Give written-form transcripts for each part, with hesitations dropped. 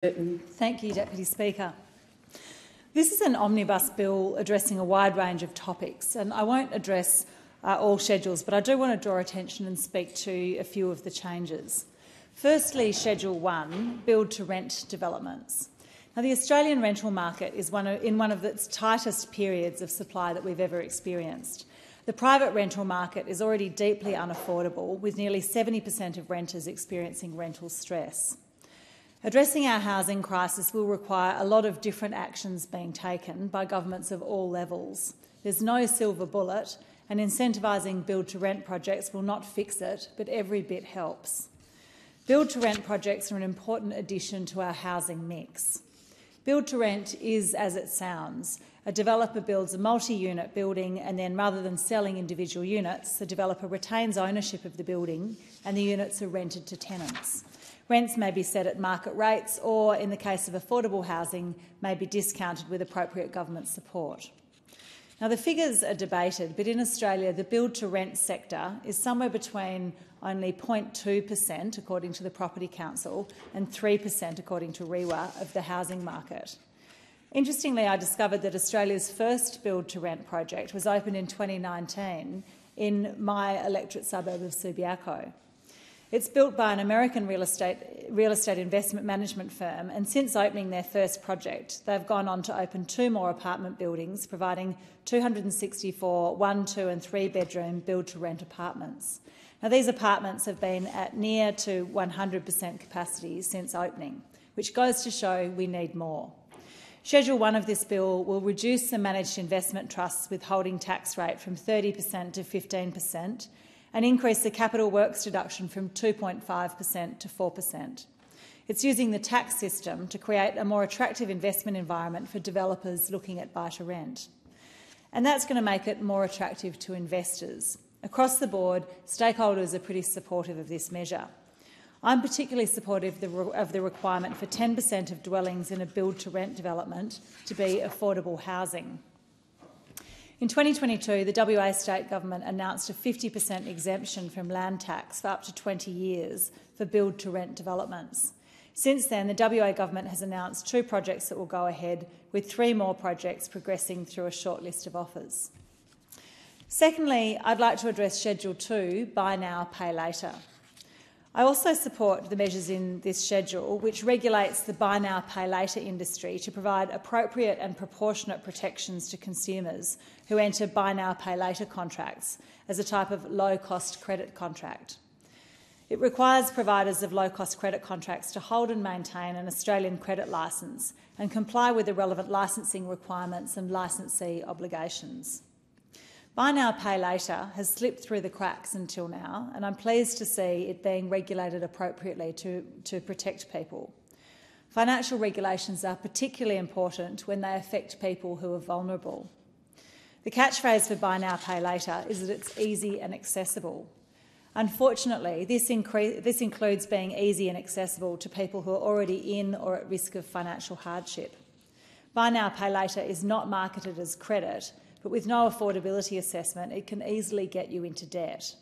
Curtin. Thank you, Deputy Speaker. This is an omnibus bill addressing a wide range of topics, and I won't address all schedules, but I do want to draw attention and speak to a few of the changes. Firstly, Schedule 1, build-to-rent developments. Now, the Australian rental market is in one of its tightest periods of supply that we've ever experienced. The private rental market is already deeply unaffordable, with nearly 70% of renters experiencing rental stress. Addressing our housing crisis will require a lot of different actions being taken by governments of all levels. There's no silver bullet, and incentivising build-to-rent projects will not fix it, but every bit helps. Build-to-rent projects are an important addition to our housing mix. Build-to-rent is as it sounds. A developer builds a multi-unit building and then, rather than selling individual units, the developer retains ownership of the building and the units are rented to tenants. Rents may be set at market rates or, in the case of affordable housing, may be discounted with appropriate government support. Now, the figures are debated, but in Australia the build-to-rent sector is somewhere between only 0.2%, according to the Property Council, and 3%, according to REWA, of the housing market. Interestingly, I discovered that Australia's first build-to-rent project was opened in 2019 in my electorate suburb of Subiaco. It's built by an American real estate investment management firm, and since opening their first project, they've gone on to open 2 more apartment buildings, providing 264 1-, 2- and 3-bedroom build-to-rent apartments. Now, these apartments have been at near to 100% capacity since opening, which goes to show we need more. Schedule 1 of this bill will reduce the managed investment trust's withholding tax rate from 30% to 15%, and increase the capital works deduction from 2.5% to 4%. It's using the tax system to create a more attractive investment environment for developers looking at buy-to-rent. And that's going to make it more attractive to investors. Across the board, stakeholders are pretty supportive of this measure. I'm particularly supportive of the requirement for 10% of dwellings in a build-to-rent development to be affordable housing. In 2022, the WA State Government announced a 50% exemption from land tax for up to 20 years for build-to-rent developments. Since then, the WA Government has announced 2 projects that will go ahead, with 3 more projects progressing through a short list of offers. Secondly, I'd like to address Schedule 2, Buy Now, Pay Later. I also support the measures in this schedule which regulates the buy now, pay later industry to provide appropriate and proportionate protections to consumers who enter buy now, pay later contracts as a type of low-cost credit contract. It requires providers of low-cost credit contracts to hold and maintain an Australian credit licence and comply with the relevant licensing requirements and licensee obligations. Buy Now, Pay Later has slipped through the cracks until now, and I'm pleased to see it being regulated appropriately to protect people. Financial regulations are particularly important when they affect people who are vulnerable. The catchphrase for Buy Now, Pay Later is that it's easy and accessible. Unfortunately, this includes being easy and accessible to people who are already in or at risk of financial hardship. Buy Now, Pay Later is not marketed as credit, but with no affordability assessment, it can easily get you into debt.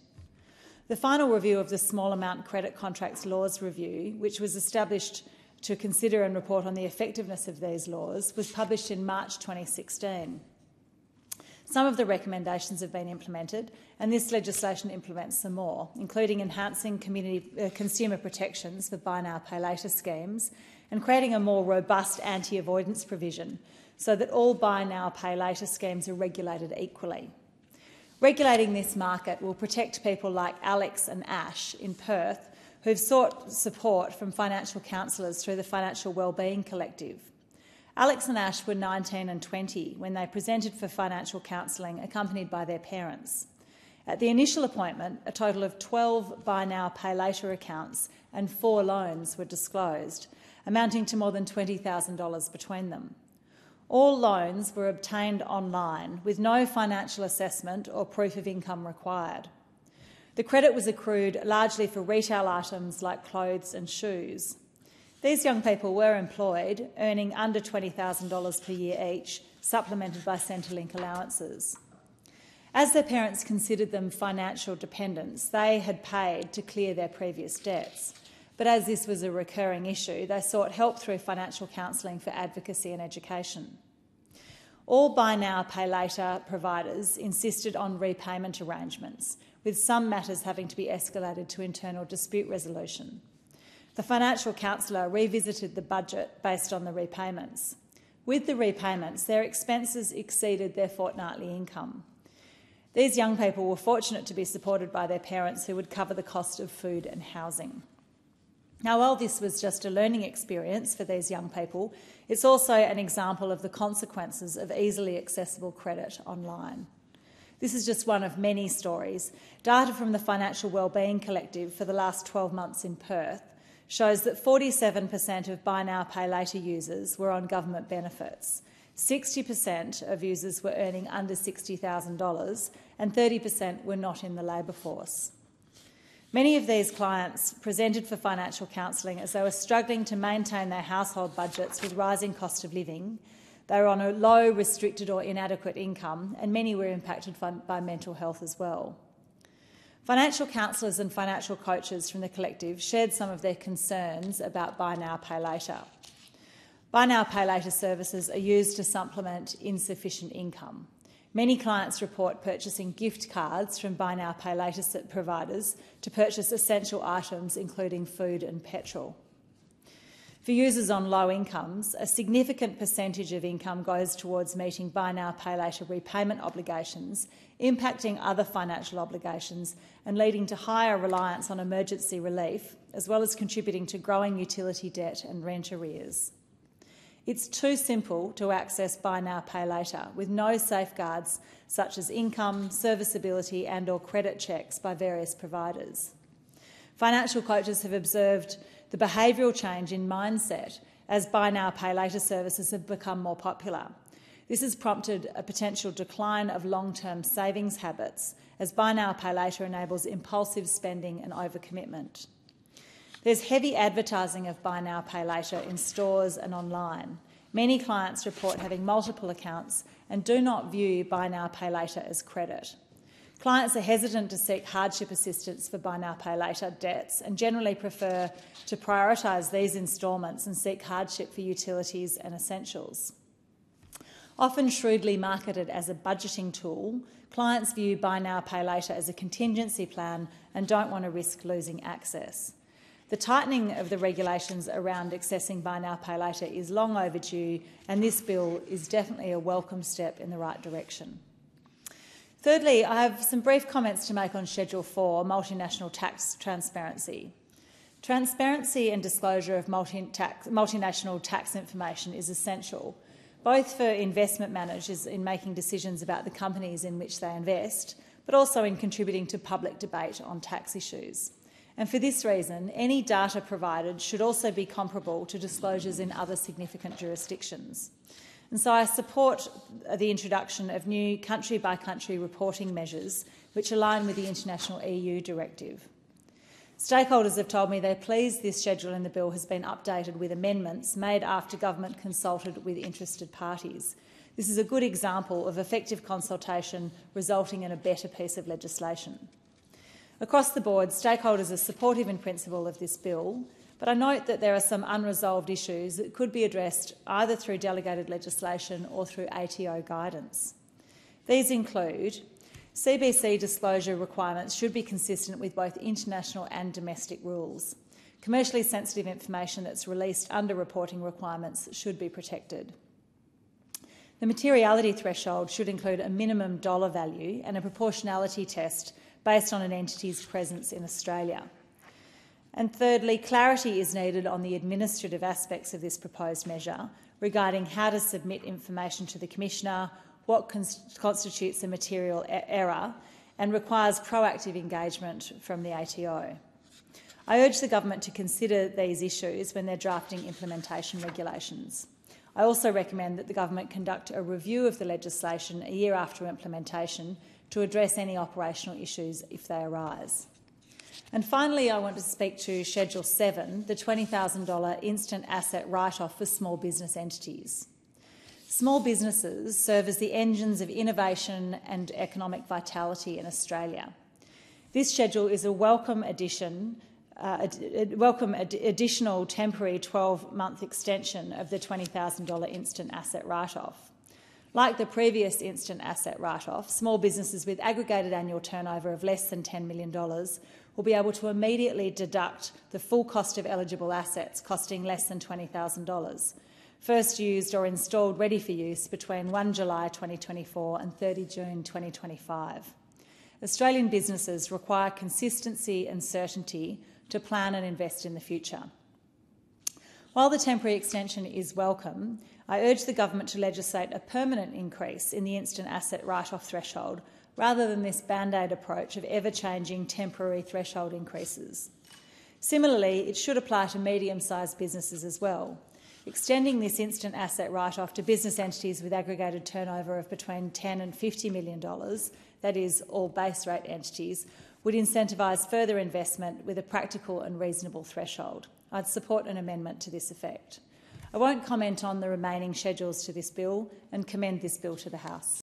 The final review of the Small Amount Credit Contracts Laws Review, which was established to consider and report on the effectiveness of these laws, was published in March 2016. Some of the recommendations have been implemented, and this legislation implements some more, including enhancing consumer protections for buy now, pay later schemes and creating a more robust anti-avoidance provision so that all buy now, pay later schemes are regulated equally. Regulating this market will protect people like Alex and Ash in Perth, who've sought support from financial counsellors through the Financial Wellbeing Collective. Alex and Ash were 19 and 20 when they presented for financial counselling accompanied by their parents. At the initial appointment, a total of 12 buy now, pay later accounts and 4 loans were disclosed, amounting to more than $20,000 between them. All loans were obtained online with no financial assessment or proof of income required. The credit was accrued largely for retail items like clothes and shoes. These young people were employed, earning under $20,000 per year each, supplemented by Centrelink allowances. As their parents considered them financial dependents, they had paid to clear their previous debts. but as this was a recurring issue, they sought help through financial counselling for advocacy and education. All buy now, pay later providers insisted on repayment arrangements, with some matters having to be escalated to internal dispute resolution. The financial counsellor revisited the budget based on the repayments. With the repayments, their expenses exceeded their fortnightly income. These young people were fortunate to be supported by their parents who would cover the cost of food and housing. Now, while this was just a learning experience for these young people, it's also an example of the consequences of easily accessible credit online. This is just one of many stories. Data from the Financial Wellbeing Collective for the last 12 months in Perth shows that 47% of buy now, pay later users were on government benefits. 60% of users were earning under $60,000 and 30% were not in the labour force. Many of these clients presented for financial counselling as they were struggling to maintain their household budgets with rising cost of living. They were on a low, restricted or inadequate income, and many were impacted by mental health as well. Financial counsellors and financial coaches from the collective shared some of their concerns about buy now, pay later. Buy now, pay later services are used to supplement insufficient income. Many clients report purchasing gift cards from buy now, pay later providers to purchase essential items including food and petrol. For users on low incomes, a significant percentage of income goes towards meeting buy now, pay later repayment obligations, impacting other financial obligations and leading to higher reliance on emergency relief, as well as contributing to growing utility debt and rent arrears. It's too simple to access buy now, pay later with no safeguards such as income, serviceability and or credit checks by various providers. Financial coaches have observed the behavioural change in mindset as buy now, pay later services have become more popular. This has prompted a potential decline of long-term savings habits as buy now, pay later enables impulsive spending and overcommitment. There's heavy advertising of buy now, pay later in stores and online. Many clients report having multiple accounts and do not view buy now, pay later as credit. Clients are hesitant to seek hardship assistance for buy now, pay later debts and generally prefer to prioritise these instalments and seek hardship for utilities and essentials. Often shrewdly marketed as a budgeting tool, clients view buy now, pay later as a contingency plan and don't want to risk losing access. The tightening of the regulations around accessing buy now, pay later is long overdue, and this bill is definitely a welcome step in the right direction. Thirdly, I have some brief comments to make on Schedule 4, multinational tax transparency. Transparency and disclosure of multinational tax information is essential, both for investment managers in making decisions about the companies in which they invest, but also in contributing to public debate on tax issues. And for this reason, any data provided should also be comparable to disclosures in other significant jurisdictions. And so I support the introduction of new country-by-country reporting measures which align with the international EU directive. Stakeholders have told me they're pleased this schedule in the bill has been updated with amendments made after government consulted with interested parties. This is a good example of effective consultation resulting in a better piece of legislation. Across the board, stakeholders are supportive in principle of this bill, but I note that there are some unresolved issues that could be addressed either through delegated legislation or through ATO guidance. These include CBC disclosure requirements should be consistent with both international and domestic rules. Commercially sensitive information that's released under reporting requirements should be protected. The materiality threshold should include a minimum dollar value and a proportionality test based on an entity's presence in Australia. And thirdly, clarity is needed on the administrative aspects of this proposed measure regarding how to submit information to the Commissioner, what constitutes a material error, and requires proactive engagement from the ATO. I urge the government to consider these issues when they're drafting implementation regulations. I also recommend that the government conduct a review of the legislation a year after implementation to address any operational issues if they arise. And finally, I want to speak to Schedule 7, the $20,000 instant asset write-off for small business entities. Small businesses serve as the engines of innovation and economic vitality in Australia. This schedule is a welcome addition additional temporary 12-month extension of the $20,000 instant asset write-off. Like the previous instant asset write-off, small businesses with aggregated annual turnover of less than $10 million will be able to immediately deduct the full cost of eligible assets costing less than $20,000, first used or installed ready for use between 1 July 2024 and 30 June 2025. Australian businesses require consistency and certainty to plan and invest in the future. While the temporary extension is welcome, I urge the government to legislate a permanent increase in the instant asset write-off threshold rather than this band-aid approach of ever-changing temporary threshold increases. Similarly, it should apply to medium-sized businesses as well. Extending this instant asset write-off to business entities with aggregated turnover of between $10 and $50 million, that is, all base rate entities, would incentivise further investment with a practical and reasonable threshold. I'd support an amendment to this effect. I won't comment on the remaining schedules to this bill and commend this bill to the House.